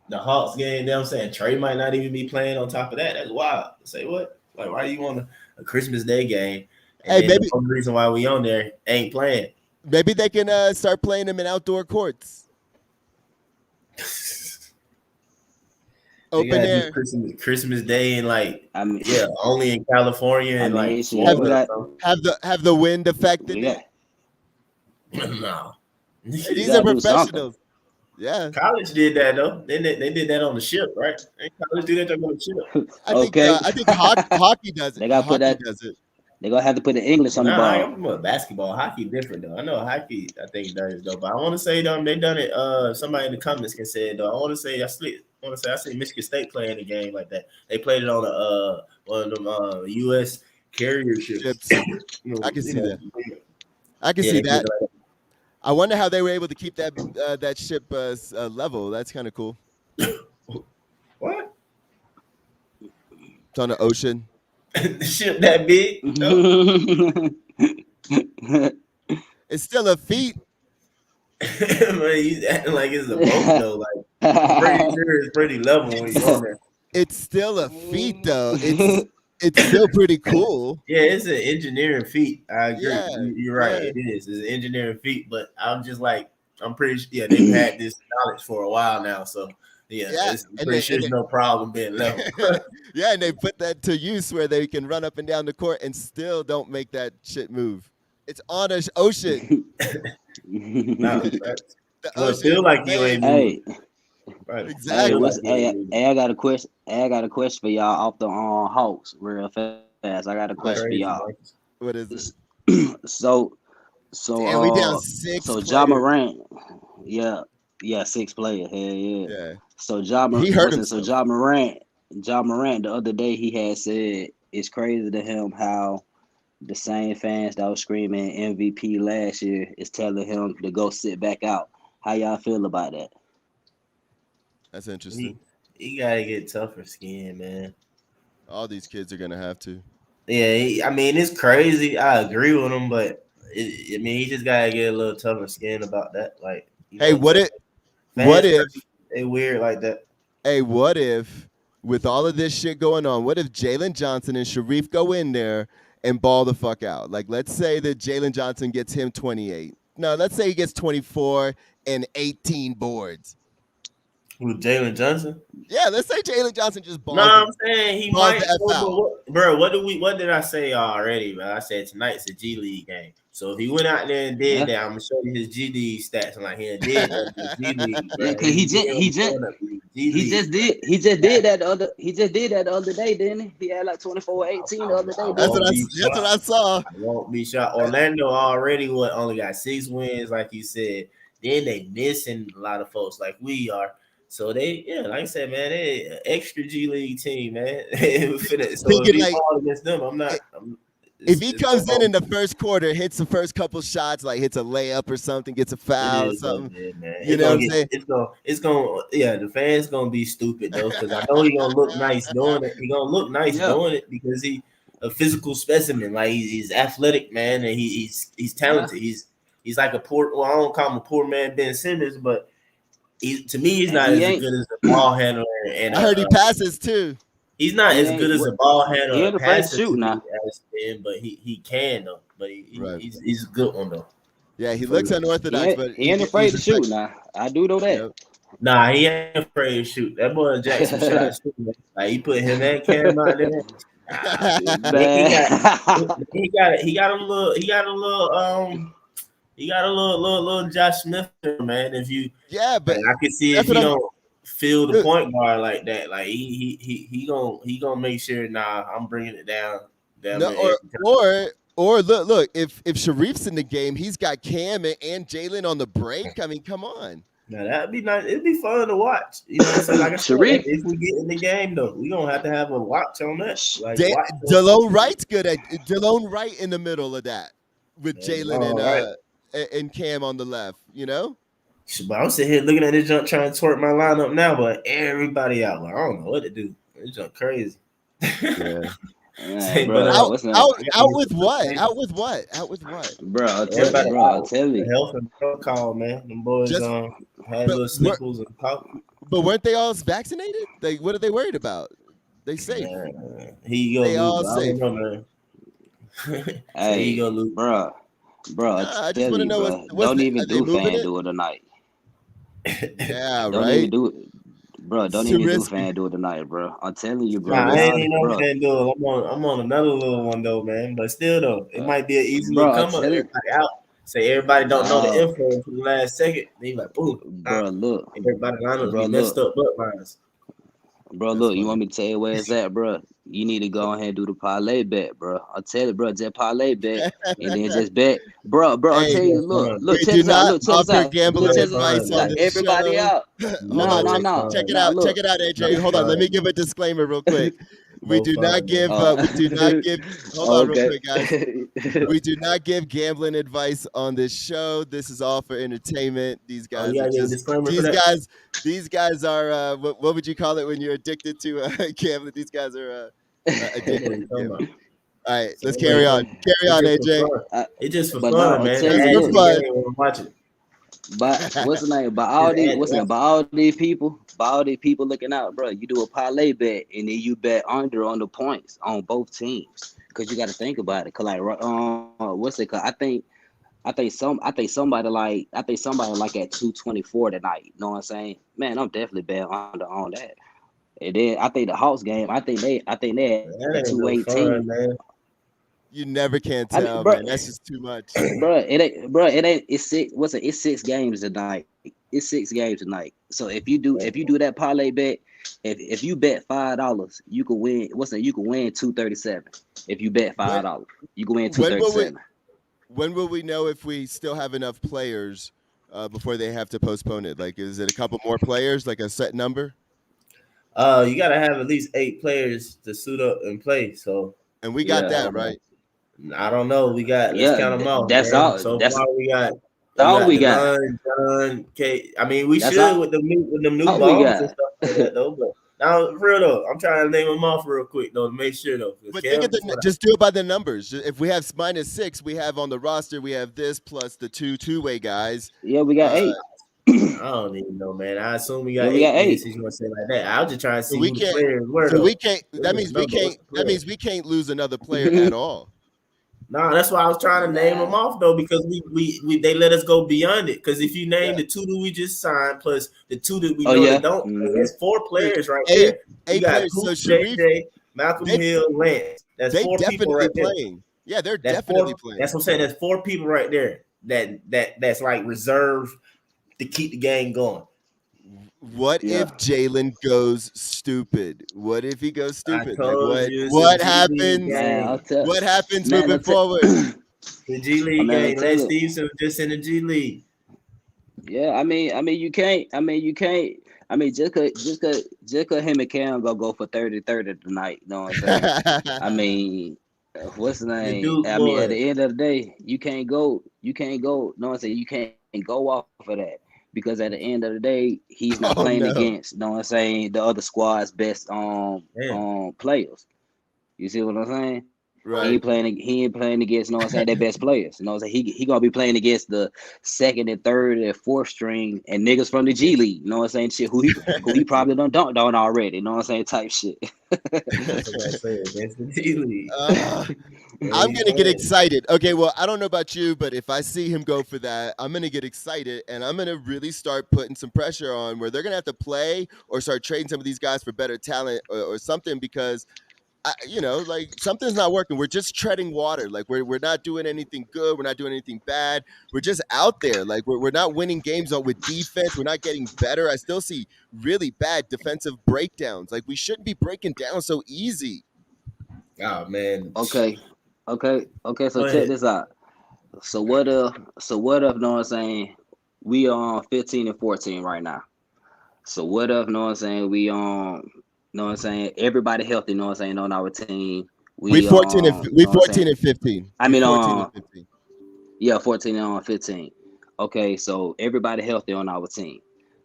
The Hawks game. You know what I'm saying Trae might not even be playing on top of that. That's wild. Say what? Like, why you want a Christmas Day game? And Hey, then maybe the only reason why we on there ain't playing. maybe they can start playing them in outdoor courts, They open gotta do air. Christmas Day and like I mean, only in California and like shit, Have, we Florida. got have the wind affecting we got No. These are gotta do something. professionals. Yeah, College did that though. They did that on the ship, right? Ain't college do that on the ship. Okay, I think hockey does it. they gotta put Hockey that. does it. They gonna have to put the English on the Nah, ball. I'm about basketball. Hockey different though. I know hockey. I think does though, but I want to say they done it. Somebody in the comments can say it though. I want to say I see Michigan State playing a game like that. They played it on one of them U.S. carrier ships. Chips. I can see that. I can see they did that. it like I wonder how they were able to keep that ship level. That's kind of cool. what? It's on the ocean. The ship that big? No. It's still a feat. Man, he's acting like it's a boat though. Like I'm pretty sure it's pretty level when you're on there. It's still a feat, though. It's still pretty cool. Yeah, it's an engineering feat. I agree. Yeah, You're right. yeah. It is. It's an engineering feat, but I'm just like I'm pretty sure. Yeah, they've had this knowledge for a while now, so yeah, Yeah, I'm pretty sure there's no problem being level. Yeah, and they put that to use where they can run up and down the court and still don't make that shit move. It's on an ocean. No, The well, it ocean feel is like you amazing. ain't Hey, right. Exactly. hey, Feel what's like you ain't moving. I got a question. I got a question for y'all off the Hawks real fast. I got a question for Crazy, y'all. Marcus. What is it? So Damn, we down 6 so players. Ja Morant, yeah, 6 players, hell yeah. Yeah. So He hurt So himself. Ja Morant, the other day he had said it's crazy to him how the same fans that was screaming MVP last year is telling him to go sit back out. How y'all feel about that? That's interesting. He gotta get tougher skin, man. All these kids are gonna have to. Yeah, I mean it's crazy. I agree with him, but I mean he just gotta get a little tougher skin about that. Like, you know Hey, what I'm saying? what Fans if they weird like that. Hey, what if, with all of this shit going on, what if Jalen Johnson and Sharif go in there and ball the fuck out? Like, let's say that Jalen Johnson gets him 28. No, let's say he gets 24 and 18 boards. With Jalen Johnson? Yeah, let's say Jalen Johnson just balls, No, I'm saying he balls might. the F out. Bro, what did I say already, bro? I said tonight's a G League game. So if he went out there and did that, I'm gonna show you his G League stats. And like he did that in the G League, bro. Yeah, cause he just did that the other day, didn't he? He had like 24-18 the other day. That's what I saw. I won't be shocked. Orlando already only got 6 wins, like you said. Then they missing a lot of folks like we are. So they, like I said, man, they an extra G League team, man. So if he fall against them, if he comes in the first quarter, hits the first couple shots, like hits a layup or something, gets a foul or something, man. You know what I'm saying? It's gonna, the fans gonna be stupid though, because I know he gonna look nice doing it. He gonna look nice doing it because he a physical specimen, like he's athletic, man, and he's talented. He's like a poor, well, I don't call him a poor man Ben Simmons, but to me, he's not as good as a ball handler. And I heard he passes too. He's not as good as a ball handler. He ain't afraid to shoot now. But he can though. But he's a good one though. Yeah, he looks unorthodox, but he ain't afraid to shoot now. I do know that. Yep. Nah, he ain't afraid to shoot. That boy Jackson shots. Like he put him and Cam out there. He got a little Josh Smith, man. If you but I can see if you don't feel the point guard like that, like he gonna make sure. Nah, I'm bringing it down. Or look, if Sharif's in the game, he's got Cam and Jalen on the break. I mean, come on. Now that'd be nice. It'd be fun to watch. You know what I'm saying? Like I said, if we get in the game though, we gonna have to have a watch on that. Like Delone Wright's good at Delone Wright in the middle of that with Jalen and Cam on the left. You know. But I'm sitting here looking at this junk trying to twerk my lineup now, but everybody out. Like, I don't know what to do. This junk crazy. Yeah. Bro, out with what? Out with what? Bro, I'll tell you. Health and protocol, man. Them boys had But little sniffles and cough. but weren't they all vaccinated? Like, what are they worried about? They safe. Here you go, They all Luke. I safe. don't know, man. So here you Hey, go, Luke. bro, I Nah, I just tell want to you, know bro, what's don't the, even are they do moving it? FanDuel tonight. Yeah, Don't even right. do it, bro. It's Don't too even do risky. FanDuel tonight, bro. I'm telling you, It's too bro. Nah, I ain't Y'all, risky. even on bro, FanDuel. I'm on another little one though, man. But still though, it uh, might be an easy little bro. I'm come up. telling, Everybody out. Say everybody don't know the no, info until the last second. Then you like, boom, bro. Look, everybody lineups bro. be messed Look. up, but mines. Bro, That's look, you funny. want me to tell you where it's at, bro? You need to go ahead and do the parlay bet, bro. I'll tell you, bro, just parlay bet, and then just bet, bro. I'll Hey, tell you, Fun. we check do this out, not check this offer out, gambling check this advice on out. Man. this Everybody show. out. Hold on, No, No no. check it fun. Now out. Check look, it out, No AJ. Hold on, let fun. me give a disclaimer real quick. We No do not fun, man. give. uh, We do not give. Hold on, real okay. quick, guys. We do not give gambling advice on this show. This is all for entertainment. These Oh, you guys are gotta give a just disclaimer for these that. guys. These guys are what would you call it when you're addicted to gambling? These guys are I don't know what addicted you're to talking gambling. about. All right, So let's anyway, carry on. Carry it's on, just for AJ. fun. It's just for But no, fun, I'll man. tell Just To you, for add to look. the fun. game when I'm watching. But what's the name? Just add to By all these people looking out, bro. You do a parlay bet, and then you bet under on the points on both teams, because you got to think about it. Cause like, what's it called? I think somebody like at 224 tonight. You know what I'm saying? Man, I'm definitely betting under on that. And then I think the Hawks game, I think they That at ain't no 218. fun, man. You never can I mean, tell, bro, man. That's just too much. it ain't. It's six. What's it? It's 6 games tonight. It's 6 games tonight. So if you do that parlay bet, if you bet $5, you can win. You can win 237. If you bet When $5, you can win when will we 237. when will we know if we still have enough players before they have to postpone it? Like, is it a couple more players, like a set number? You gotta have at least 8 players to suit up and play. So And we got Yeah, that right. I don't know. Let's yeah. count them off, That's man. all. So That's far we all got we got. Delon, John, K. I mean, we That's should all with them new we balls and got. stuff like that though. But now, for real though, I'm trying to name them off real quick though to make sure though. Because But think of Kev, just do it by the numbers. If we have -6, we have on the roster, we have this plus the two-way guys. Yeah, we got Uh, 8. I don't even know, man. I assume we got Yeah, we got 8 then 8. since you want to say it like that. I was just trying to so see we who the can't. players were So we though. can't. What's the number? What's the That player? means we can't lose another player at all. No, that's why I was trying to name them Nah. off though, because we they let us go beyond it. Because if you name Yeah. the 2 that we just signed plus the 2 that we Oh know that yeah. don't play, Mm-hmm. that's 4 Dude, players right eight there. You eight got players. Coop, So Sharif, JJ, Malcolm they Hill, Lance. That's they 4 people definitely right there. playing. Yeah, they're That's definitely 4. playing. That's what I'm saying. That's 4 people right there that's like reserved to keep the game going. What Yeah. if Jalen goes stupid? What if he goes I stupid? Like told what? you it's a What G League happens? Man, game. What happens man, moving forward? The G League I'll game. tell Lance it. Stevenson was just in the G League. Yeah, you can't. I mean, just cause him and Cam go for 30 tonight. You know what I'm saying? I mean, what's the The name? Duke I mean, at boy. the end of the day, you can't go. No, I'm saying you can't go off of that, because at the end of the day, he's not Oh playing no! against. No, I'm saying the other squad's best Man. players. You see what I'm saying? Right. He ain't playing against, you know what I'm saying, their best players. You know what I'm saying? He gonna be playing against the second and third and fourth string and niggas from the G League. You know what I'm saying? Shit, who he probably done dunked on already. You know what I'm saying? Type shit. That's what I say against the G League. Uh, There I'm you gonna get go. excited. Okay, well, I don't know about you, but if I see him go for that, I'm gonna get excited, and I'm gonna really start putting some pressure on where they're gonna have to play or start trading some of these guys for better talent or something because like something's not working. We're just treading water. Like we're not doing anything good. We're not doing anything bad. We're just out there. Like we're not winning games with defense. We're not getting better. I still see really bad defensive breakdowns. Like we shouldn't be breaking down so easy. Oh man. Okay. Okay. So Go check ahead. this out. So what if, you know what I'm saying, we on 15 and 14 right now. So what if, you know what I'm saying, we you know what I'm saying, everybody healthy, you know what I'm saying, on our team. We We 14 and you we know what I'm 14 saying? and 15. I We mean 14 and 15. yeah, 14 and 15. Okay, so everybody healthy on our team.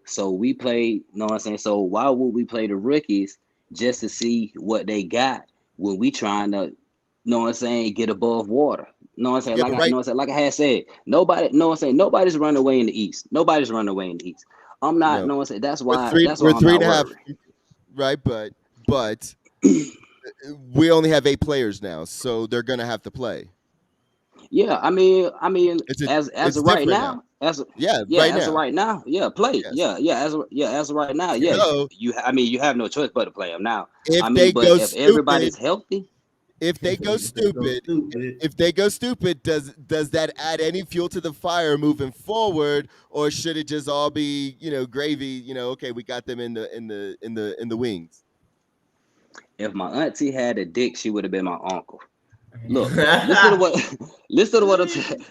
So we play, you know what I'm saying? So why would we play the rookies just to see what they got when we trying to, you know what I'm saying, get above water? You know what I'm saying? Yeah, but right. Like I had said, nobody, you know what I'm saying, nobody's running away in the East. Nobody's running away in the East. I'm You not know, no saying that's we're why three. that's why We're I'm three and not a half. worried. Right, but we only have 8 players now, so they're gonna have to play. Yeah, I mean, as It's of right different now. now, as Yeah, yeah, right as of now. right now, yeah, play, Yes. as of right now, yeah. So I mean, you have no choice but to play them now. I if mean, they but go if stupid, everybody's healthy, if they go stupid, Stupid. if they go stupid, does that add any fuel to the fire moving forward, or should it just all be gravy? Okay, we got them in the wings. if my auntie had a dick, she would have been my uncle. Look, listen to what, listen to what I'm telling.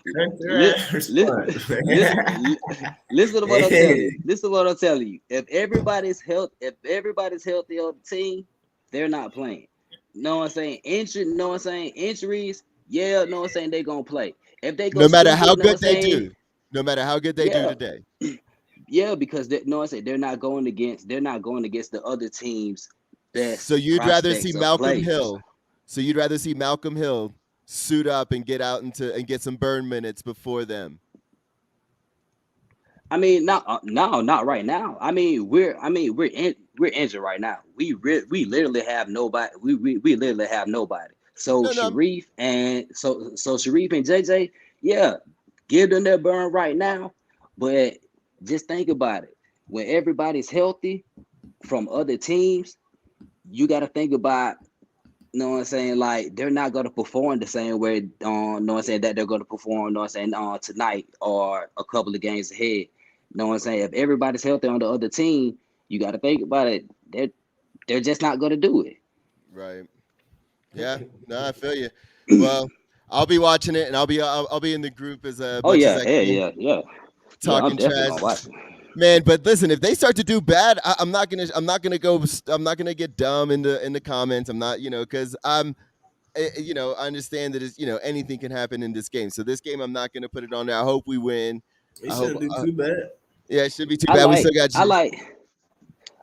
Listen to what I'm telling you. Listen to what I'm telling you. If everybody's healthy on the team, they're not playing. Know what I'm saying? Know what I'm saying? Injuries, yeah, know what I'm saying? They gonna play. If they go No matter how stupid, know what I'm good they saying? do, no matter how good they do Yeah, today. yeah, because know what I'm saying? They're not going against the other team's So best you'd rather see prospects of Malcolm players. Hill. So you'd rather see Malcolm Hill suit up and get out and get some burn minutes before them. I mean, not right now. We're injured right now. We literally have nobody. We literally have nobody. So No. Sharif and JJ, yeah, give them their burn right now. But just think about it. When everybody's healthy from other teams, you got to think about, know what I'm saying? Like, they're not going to perform the same way, know what I'm saying, that they're going to perform, know what I'm saying, tonight or a couple of games ahead. Know what I'm saying? If everybody's healthy on the other team, you got to think about it. They're just not going to do it. Right. Yeah. No, I feel you. Well, I'll be watching it, and I'll be in the group as Oh much as yeah, I yeah, can, yeah, yeah. Yeah, I'm talking definitely trash. gonna watch it. Man, but listen, if they start to do bad, I'm not gonna get dumb in the comments. I'm not, because I understand that anything can happen in this game. So this game, I'm not gonna put it on there. I hope we win. It I hope. shouldn't do too bad. Yeah, it should be too I bad. We like still got I you. like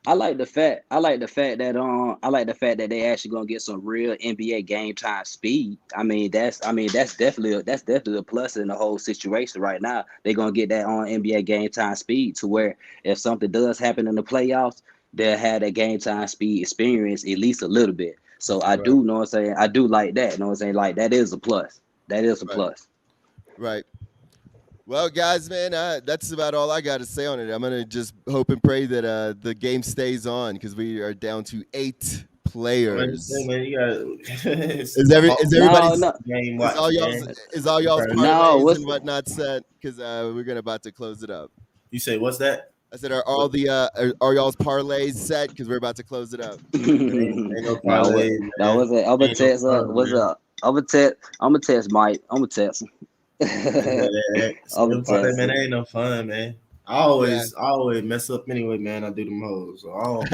I like the fact that they actually gonna get some real NBA game time speed. That's definitely a plus in the whole situation right now. They're gonna get that on NBA game time speed to where if something does happen in the playoffs, they'll have that game time speed experience at least a little bit. So I Right. do know what I'm saying. I do like that. Know what I'm saying? Like that is a plus. That is a Right. plus. Right. Well, guys, man, that's about all I got to say on it. I'm gonna just hope and pray that the game stays on because we are down to 8 players. Man, you got Is No, everybody's no, game is watch, all y'all's man. no. parlays and whatnot set? Because we're about to close it up. You say what's that? I said, are y'all's parlays set? Because we're about to close it up. Ain't no No, what? parlays, No, man. what's it? I'm gonna Ain't no text. fun, What's man. up? I'm gonna text Mike. I'm gonna text him. I'm gonna Parlay, text man, him. ain't no fun, man. Yeah. I always mess up anyway, man. I do them hoes, so I don't.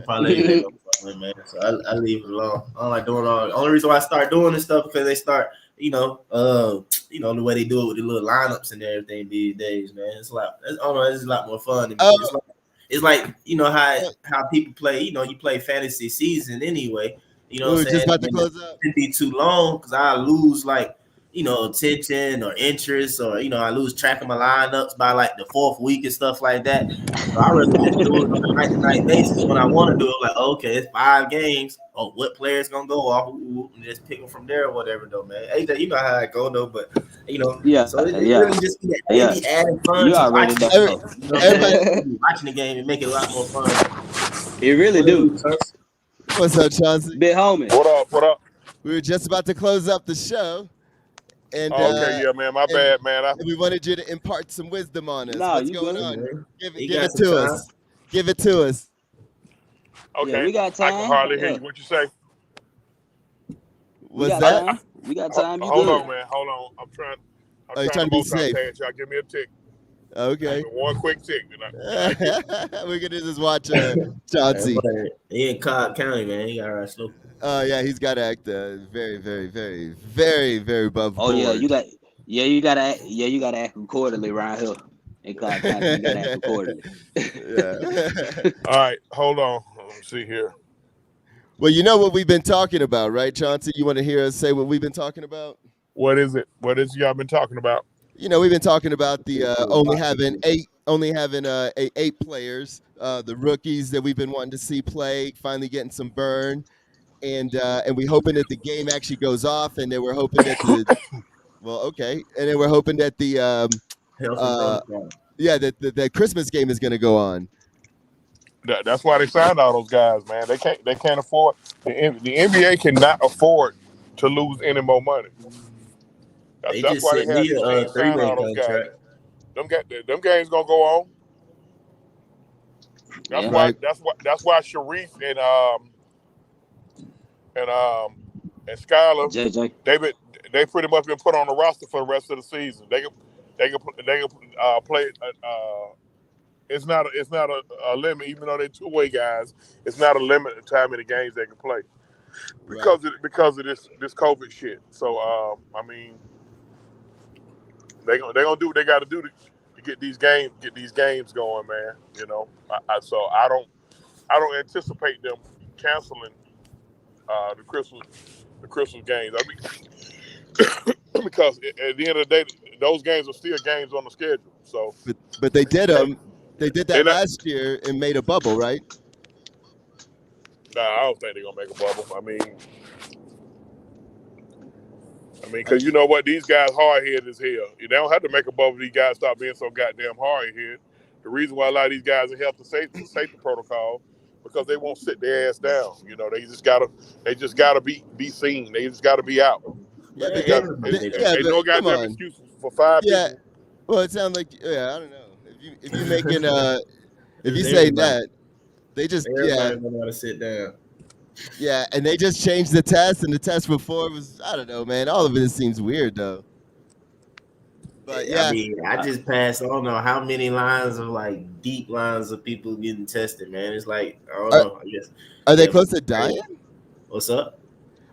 Parlays ain't no fun, man. So I leave it alone. I don't like doing all. The only reason why I start doing this stuff because they start, the way they do it with the little lineups and everything these days, man. I don't know. It's a lot more fun. To me. Oh. It's like how people play. You play fantasy season anyway. You know We what were I'm just saying? about to And close up. it be too long because I lose attention or interest, or I lose track of my lineups by like the fourth week and stuff like that. So I rather just do it on a night-to-night basis when I want to do it. Like, okay, it's 5 games. Oh, what player's gonna go off? And just pick them from there or whatever, though, man. Hey, you know how I go, though, but Yeah, so it yeah, really just it yeah. be adding fun You to already watching. know. Everybody, Watching the game and make it a lot more fun. It really What it do. do, Chance? what's up, Chauncey? Big homie. What up? What up? We were just about to close up the show, and Oh, okay, yeah, man. My and bad, man. we wanted you to impart some wisdom on us. Nah, What's you going good? on? Man, Give he it got some to time. us. Give it to us. Yeah, Okay, we got I can time. hardly hear Yeah, you. What you say? we What's got that? time. We got time. You Hold good? on, man. Hold on. I'm trying Oh, you're trying to to be safe. multitask. Y'all give me a tick. Okay. Give me one quick tick. I get We're gonna just watch Chauncey. He in Cobb County, man. He got right slow. Yeah, he's got to act very, very, very, very, very above Oh yeah, board. you gotta act accordingly around here in Cobb County. You gotta act accordingly. Yeah. All right, hold on. Let me see here. Well, you know what we've been talking about, right, Chauncey? You want to hear us say what we've been talking about? What is it? What is y'all been talking about? We've been talking about the only only having 8 players, the rookies that we've been wanting to see play, finally getting some burn, and we hoping that the game actually goes off, and then we're hoping that and then we're hoping that the that Christmas game is going to go on. That's why they signed all those guys, man. They can't afford the NBA cannot afford to lose any more money. That's why they had these teams sign all those guys. Them games gonna go on. That's why Sharif and Skylar they pretty much been put on the roster for the rest of the season. They can play. It's not a limit, even though they're two-way guys. It's not a limit to how many games they can play because of this COVID shit. So I mean, they gonna do what they got to do to get these games going, man. You know, so I don't anticipate them canceling the Christmas games. I mean, because at the end of the day, those games are still games on the schedule. So, but they did They did that last year and made a bubble, right? Nah, I don't think they're gonna make a bubble. I mean, because you know what, these guys hard-headed as hell. They don't have to make a bubble. These guys stop being so goddamn hard-headed. The reason why a lot of these guys are health and safety protocol because they won't sit their ass down. You know, they just gotta be seen. They just gotta be out. Yeah, they no goddamn excuse for 5 people. Well, it sounds like I don't know. If you making if you say that, they just everybody want to sit down. Yeah, and they just changed the test, and the test before was I don't know, man. All of it seems weird though. But I mean, I just passed. I don't know how many lines of like deep lines of people getting tested, man. It's like I don't know. I guess are they close to dying? What's up?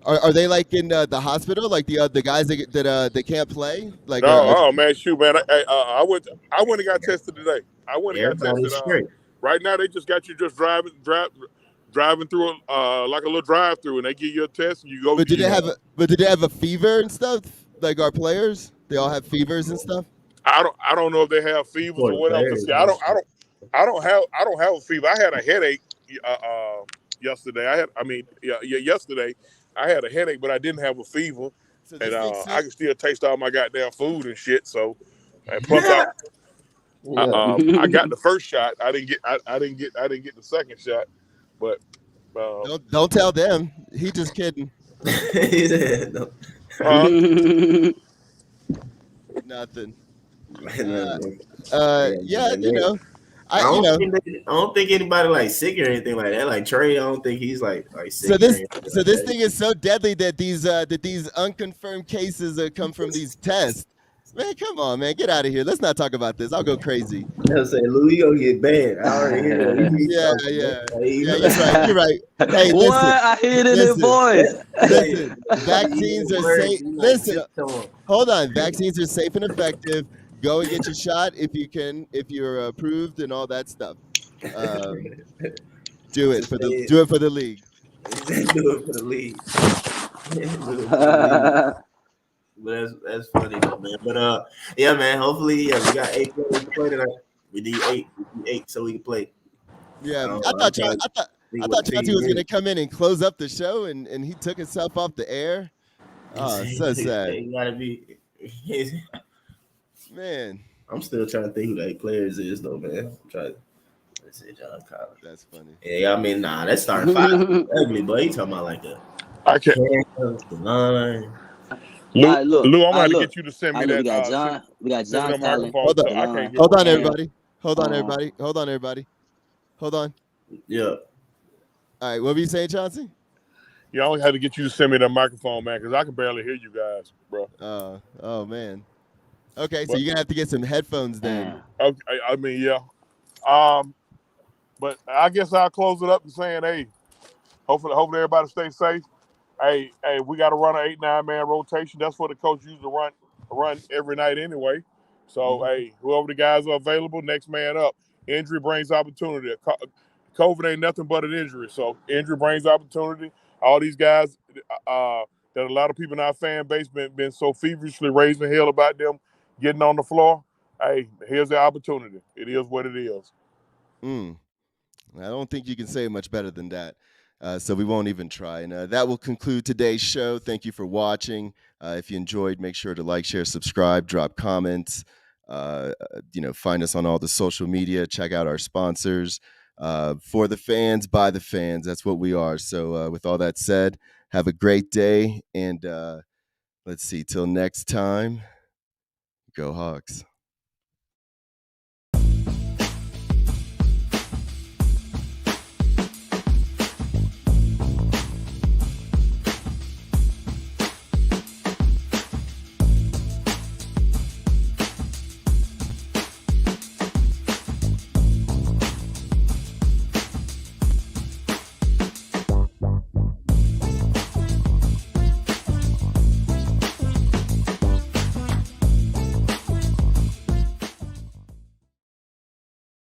Are they like in the hospital, like the guys that they can't play? Like no, man, shoot, man. I went and got tested today. I went and got tested. Right now, they just got you just driving through like a little drive-through, and they give you a test, and you go. But did they have a fever and stuff? Like our players, they all have fevers and stuff. I don't know if they have fevers or whatever. See, I don't have a fever. I had a headache yesterday. Yesterday. I had a headache, but I didn't have a fever, and I can still taste all my goddamn food and shit. So, and plus, I got the first shot. I didn't get the second shot, but don't tell them. He just kidding. Nothing. You know. I don't think anybody like sick or anything like that. Like Trae, I don't think he's like sick. So this thing is so deadly that these unconfirmed cases that come from these tests. Man, come on, man, get out of here. Let's not talk about this. I'll go crazy. I say, Louis gonna get banned. I already hear Yeah, that's right. You're right. Hey, listen, I hear it in their voice. Listen, vaccines are safe. Listen, hold on. Vaccines are safe and effective. Go and get your shot if you can, if you're approved and all that stuff. Do it for the league. Do it for the league. But that's funny though, man. But yeah, man. Hopefully, we got 8 players to play tonight. We need 8. We need 8 so we can play. Yeah, I thought Chauncey was gonna come in and close up the show, and he took himself off the air. Oh, so sad. You gotta be. Man, I'm still trying to think who that players is though, man. Let's see, John Collins. That's funny. Yeah, I mean, that's starting 5. Ugly, but he talking about like I can't. The line. Lou, I'm gonna have to get you to send me that. We got John. Hold on, everybody. Hold on. Yeah. All right, what were you saying, Chauncey? Yeah, I only had to get you to send me that microphone, man, because I can barely hear you guys, bro. Oh man. Okay, so you're gonna have to get some headphones then. Okay, I mean, yeah. But I guess I'll close it up and saying, hey, hopefully everybody stays safe. Hey, we got to run an 8-9 man rotation. That's what the coach used to run every night anyway. So hey, whoever the guys are available, next man up. Injury brings opportunity. COVID ain't nothing but an injury. So injury brings opportunity. All these guys that a lot of people in our fan base been so feverishly raising hell about them getting on the floor. Hey, here's the opportunity. It is what it is. I don't think you can say much better than that. So we won't even try. And that will conclude today's show. Thank you for watching. If you enjoyed, make sure to like, share, subscribe, drop comments. Find us on all the social media. Check out our sponsors. For the fans, by the fans. That's what we are. So with all that said, have a great day. And let's see, till next time, go Hawks.